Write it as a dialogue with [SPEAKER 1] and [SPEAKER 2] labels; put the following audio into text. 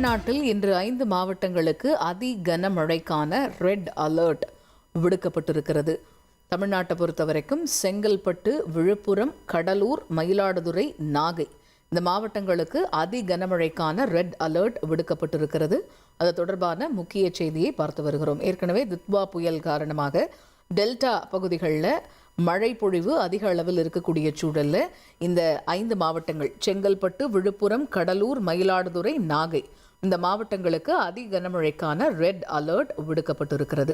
[SPEAKER 1] தமிழ்நாட்டில் இன்று 5 மாவட்டங்களுக்கு அதி கனமழைக்கான ரெட் அலர்ட் விடுக்கப்பட்டிருக்கிறது. தமிழ்நாட்டை பொறுத்தவரைக்கும் செங்கல்பட்டு, விழுப்புரம், கடலூர், மயிலாடுதுறை, நாகை இந்த மாவட்டங்களுக்கு அதி கனமழைக்கான ரெட் அலர்ட் விடுக்கப்பட்டிருக்கிறது. அது தொடர்பான முக்கிய செய்தியை பார்த்து வருகிறோம். ஏற்கனவே தித்வா புயல் காரணமாக டெல்டா பகுதிகளில் மழை பொழிவு அதிக அளவில் இருக்கக்கூடிய சூழல்ல இந்த 5 மாவட்டங்கள் செங்கல்பட்டு, விழுப்புரம், கடலூர், மயிலாடுதுறை, நாகை இந்த மாவட்டங்களுக்கு அதி கனமழைக்கான ரெட் அலர்ட் விடுக்கப்பட்டிருக்கிறது.